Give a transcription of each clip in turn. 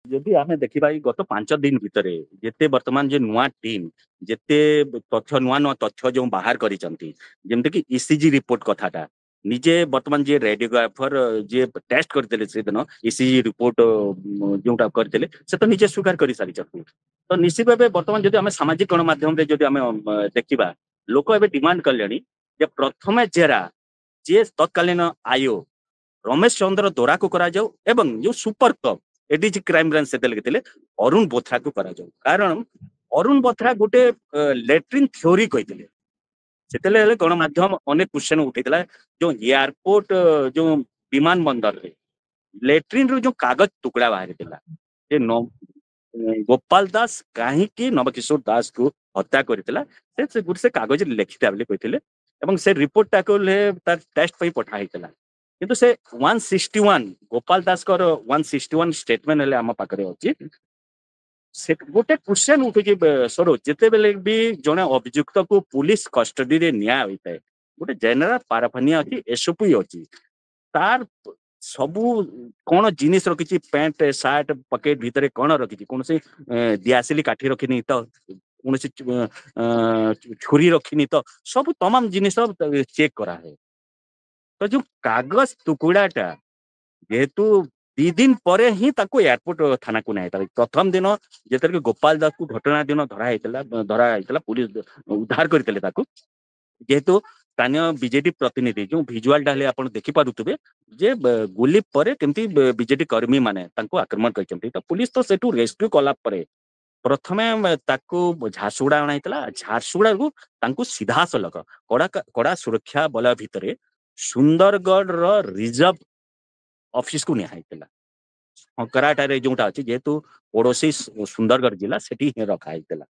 ଯଦି ଆମେ ଦେଖିବା ଏଇ ଗତ 5 ଦିନ ଭିତରେ ଯେତେ ବର୍ତ୍ତମାନ ଯେ ନୂଆ ଟିମ୍ ଯେତେ ତଥ୍ୟ ନୂଆ ନୂଆ ତଥ୍ୟ ଯେଉଁ ବାହାର କରିଛନ୍ତି ଯେମିତିକି ଇସିଜି ରିପୋର୍ଟ କଥାଟା ନିଜେ ବର୍ତ୍ତମାନ ଯିଏ ରେଡିଓଗ୍ରାଫର ଯିଏ ଟେଷ୍ଟ କରିଥିଲେ ସେଦିନ ଇସିଜି ରିପୋର୍ଟ ଯୋଉଟା କରିଥିଲେ ସେ ତ ନିଜେ ସ୍ୱୀକାର କରିସାରିଛନ୍ତି। ତ ନିଶ୍ଚିତ ଭାବେ ବର୍ତ୍ତମାନ ଯଦି ଆମେ ସାମାଜିକ ଗଣମାଧ୍ୟମରେ ଯଦି ଆମେ ଦେଖିବା ଲୋକ ଏବେ ଡିମାଣ୍ଡ କଲେଣି ଯେ ପ୍ରଥମେ ଜେରା ଯିଏ ତତ୍କାଳୀନ ଆୟୋ ରମେଶ ଚନ୍ଦ୍ର ଦୋରାକୁ କରାଯାଉ ଏବଂ ଯୋଉ ସୁପର କପ୍ ଏଡିଜି କ୍ରାଇମବ୍ରାଞ୍ଚ ସେତେ ଲେଖିଥିଲେ ଅରୁଣ ବୋଥ୍ରାକୁ କରାଯାଉ। କାରଣ ଅରୁଣ ବୋଥ୍ରା ଗୋଟେ ଲେଟ୍ରିନ୍ ଥିଓରି କହିଥିଲେ। ସେତେବେଳେ ଗଣମାଧ୍ୟମ ଅନେକ କ୍ୱେଶ୍ଚନ ଉଠେଇଥିଲା ଯୋଉ ଏୟାରପୋର୍ଟ ଯୋଉ ବିମାନ ବନ୍ଦରରେ ଲେଟ୍ରିନ ରୁ ଯୋଉ କାଗଜ ଟୁକଡା ବାହାରିଥିଲା ଯେ ଗୋପାଳ ଦାସ କାହିଁକି ନବକିଶୋର ଦାସକୁ ହତ୍ୟା କରିଥିଲା ସେ କାଗଜରେ ଲେଖିଥିଲା ବୋଲି କହିଥିଲେ ଏବଂ ସେ ରିପୋର୍ଟଟାକୁ ତାର ଟେଷ୍ଟ ପାଇଁ ପଠା ହେଇଥିଲା। କିନ୍ତୁ ସେ 161 ଗୋପାଳ ଦାସଙ୍କର 161 ଷ୍ଟେଟମେଣ୍ଟ ହେଲେ ଆମ ପାଖରେ ଅଛି। ସେ ଗୋଟେ କ୍ୱେଶ୍ଚନ ଉଠୁଛି ସରୋଜ ଯେତେବେଳେ ବି ଜଣେ ଅଭିଯୁକ୍ତକୁ ପୁଲିସ କଷ୍ଟଡିରେ ନିଆ ହୋଇଥାଏ ଗୋଟେ ଜେନେରାଲ ପାରାଫାନିଆ ଅଛି ଏସଓପି ଅଛି ତାର ସବୁ କଣ ଜିନିଷ ରଖିଛି ପ୍ୟାଣ୍ଟ ସାର୍ଟ ପକେଟ ଭିତରେ କଣ ରଖିଛି କୌଣସି ଦିଆସିଲି କାଠି ରଖିନି ତ କୌଣସି ଛୁରୀ ରଖିନି ତ ସବୁ ତମାମ ଜିନିଷ ଚେକ୍ କରାହୁଏ। ତ ଯୋଉ କାଗଜ ଟୁକୁଡାଟା ଯେହେତୁ 2 ଦିନ ପରେ ହିଁ ତାକୁ ଏୟାରପୋର୍ଟ ଥାନାକୁ ନିଆଯାଇଥିଲା। ପ୍ରଥମ ଦିନ ଯେତେବେଳେ ଗୋପାଳ ଦାସକୁ ଘଟଣା ଦିନ ଧରା ହେଇଥିଲା ପୁଲିସ ଉଦ୍ଧାର କରିଥିଲେ ତାକୁ ଯେହେତୁ ସ୍ଥାନୀୟ ବିଜେଡି ପ୍ରତିନିଧି ଯୋଉ ଭିଜୁଆଲଟା ହେଲେ ଆପଣ ଦେଖିପାରୁଥିବେ ଯେ ଗୁଲି ପରେ କେମିତି ବିଜେଡି କର୍ମୀ ମାନେ ତାଙ୍କୁ ଆକ୍ରମଣ କରିଛନ୍ତି ତ ପୁଲିସ ତ ସେଠୁ ରେସ୍କ୍ୟୁ କଲା ପରେ ପ୍ରଥମେ ତାକୁ ଝାରସୁଗୁଡା ଅଣାଯାଇଥିଲା। ଝାରସୁଗୁଡାରୁ ତାଙ୍କୁ ସିଧାସଳଖ କଡା ସୁରକ୍ଷା ବଳୟ ଭିତରେ ସୁନ୍ଦରଗଡର ରିଜର୍ଭ ଅଫିସକୁ ନିଆଯାଇଥିଲା। କରାଟାରେ ଯୋଉଟା ଅଛି ଯେହେତୁ ପଡୋଶୀ ସୁନ୍ଦରଗଡ଼ ଜିଲ୍ଲା ସେଠି ହିଁ ରଖା ହେଇଥିଲା।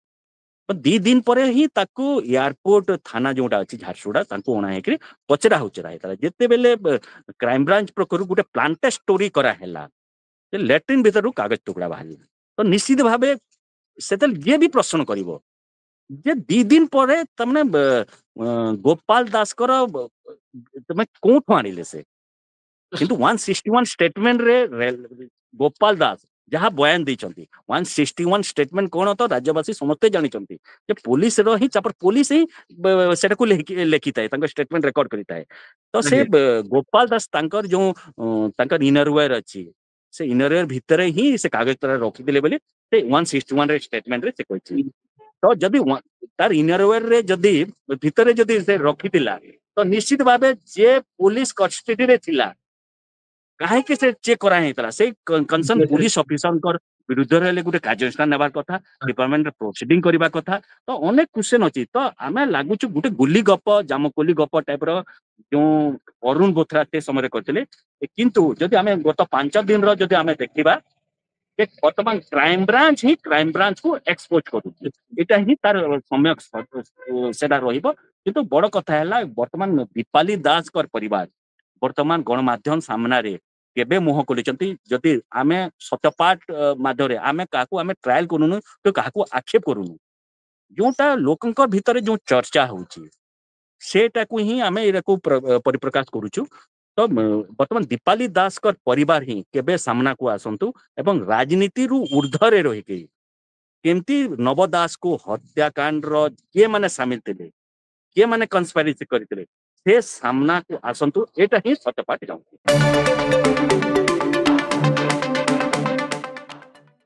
ତ 2 ଦିନ ପରେ ହିଁ ତାକୁ ଏୟାରପୋର୍ଟ ଥାନା ଯୋଉଟା ଅଛି ଝାରସୁଗୁଡା ତାଙ୍କୁ ଅଣା ହେଇକରି ପଚରା ଉଚରା ହେଇଥିଲା। ଯେତେବେଳେ କ୍ରାଇମବ୍ରାଞ୍ଚ ପକ୍ଷରୁ ଗୋଟେ ପ୍ଲାଣ୍ଟେଡ ଷ୍ଟୋରି କରାହେଲା ଯେ ଲେଟ୍ରିନ୍ ଭିତରୁ କାଗଜ ଟୁକଡା ବାହାରିଲା ତ ନିଶ୍ଚିତ ଭାବେ ସେତେବେଳେ ଯିଏ ବି ପ୍ରଶ୍ନ କରିବ ଯେ 2 ଦିନ ପରେ ତମାନେ ଗୋପାଳ ଦାସଙ୍କର ତମେ କୋଉଠୁ ଆଣିଲେ ସେ କିନ୍ତୁ 161 ଷ୍ଟେଟମେଣ୍ଟରେ ଗୋପାଳ ଦାସ ଯାହା ବୟାନ ଦେଇଛନ୍ତି 161 ଷ୍ଟେଟମେଣ୍ଟ କଣ ତ ରାଜ୍ୟବାସୀ ସମସ୍ତେ ଜାଣିଛନ୍ତି ଯେ ପୋଲିସର ହିଁ ତାପରେ ପୋଲିସ ହିଁ ସେଟାକୁ ଲେଖିଥାଏ ତାଙ୍କ ଷ୍ଟେଟମେଣ୍ଟ ରେକର୍ଡ କରିଥାଏ। ତ ସେ ଆଜ୍ଞା ଗୋପାଳ ଦାସ ତାଙ୍କର ଯୋଉ ତାଙ୍କର ଇନରୱେର ଅଛି ସେ ଇନରୱେର ଭିତରେ ହିଁ ସେ କାଗଜ ରଖିଥିଲେ ବୋଲି ସେ 161 ଷ୍ଟେଟମେଣ୍ଟରେ ସେ କହିଛି। ତ ଯଦି ତାର ଇନରୱେରରେ ଯଦି ଭିତରେ ଯଦି ସେ ରଖିଥିଲା ତ ନିଶ୍ଚିତ ଭାବେ ଯେ ପୋଲିସ କଷ୍ଟଡିରେ ଥିଲା କାହିଁକି ସେ ଚେକ୍ କରାହେଇଥିଲା ସେଇ କନସର୍ନ ପୁଲିସ ଅଫିସରଙ୍କର ବିରୁଦ୍ଧରେ ହେଲେ ଗୋଟେ କାର୍ଯ୍ୟାନୁଷ୍ଠାନ ନେବାର କଥା ଡିପାର୍ଟମେଣ୍ଟରେ ପ୍ରୋସିଡିଂ କରିବା କଥା ତ ଅନେକ କ୍ୱେଶ୍ଚନ ଅଛି। ତ ଆମେ ଲାଗୁଛୁ ଗୋଟେ ଗୁଲି ଗପ ଜାମକୋଲି ଗପ ଟାଇପର ଯୋଉ ଅରୁଣ ବୋଥ୍ରା ସେ ସମୟରେ କରିଥିଲେ। କିନ୍ତୁ ଯଦି ଆମେ ଗତ 5 ଦିନର ଯଦି ଆମେ ଦେଖିବା ଯେ ବର୍ତ୍ତମାନ କ୍ରାଇମବ୍ରାଞ୍ଚ ହିଁ କ୍ରାଇମବ୍ରାଞ୍ଚକୁ ଏକ୍ସପୋଜ କରୁଛି ଏଇଟା ହିଁ ତାର ସମୟ ସେଟା ରହିବ। କିନ୍ତୁ ବଡ କଥା ହେଲା ବର୍ତ୍ତମାନ ଦୀପାଲି ଦାସଙ୍କର ପରିବାର ବର୍ତ୍ତମାନ ଗଣମାଧ୍ୟମ ସାମ୍ନାରେ କେବେ ମୁହଁ ଖୋଲିଛନ୍ତି ଯଦି ଆମେ ସତ୍ୟପାଠ ମାଧ୍ୟମରେ ଆମେ କାହାକୁ ଆମେ ଟ୍ରାଏଲ କରୁନୁ ତ କାହାକୁ ଆକ୍ଷେପ କରୁନୁ ଯୋଉଟା ଲୋକଙ୍କ ଭିତରେ ଯୋଉ ଚର୍ଚ୍ଚା ହଉଛି ସେଟାକୁ ହିଁ ଆମେ ଏଟାକୁ ପରିପ୍ରକାଶ କରୁଛୁ। ତ ବର୍ତ୍ତମାନ ଦୀପାଲି ଦାସଙ୍କର ପରିବାର ହିଁ କେବେ ସାମ୍ନାକୁ ଆସନ୍ତୁ ଏବଂ ରାଜନୀତିରୁ ଉର୍ଦ୍ଧ୍ୱରେ ରହିକି କେମିତି ନବ ଦାସକୁ ହତ୍ୟାକାଣ୍ଡର କିଏ ମାନେ ସାମିଲ ଥିଲେ କିଏ ମାନେ କନସ୍ପାଇରେସି କରିଥିଲେ ସେ ସାମ୍ନାକୁ ଆସନ୍ତୁ ଏଇଟା ହିଁ ସତ୍ୟପାଠ ଚାହୁଁଛି।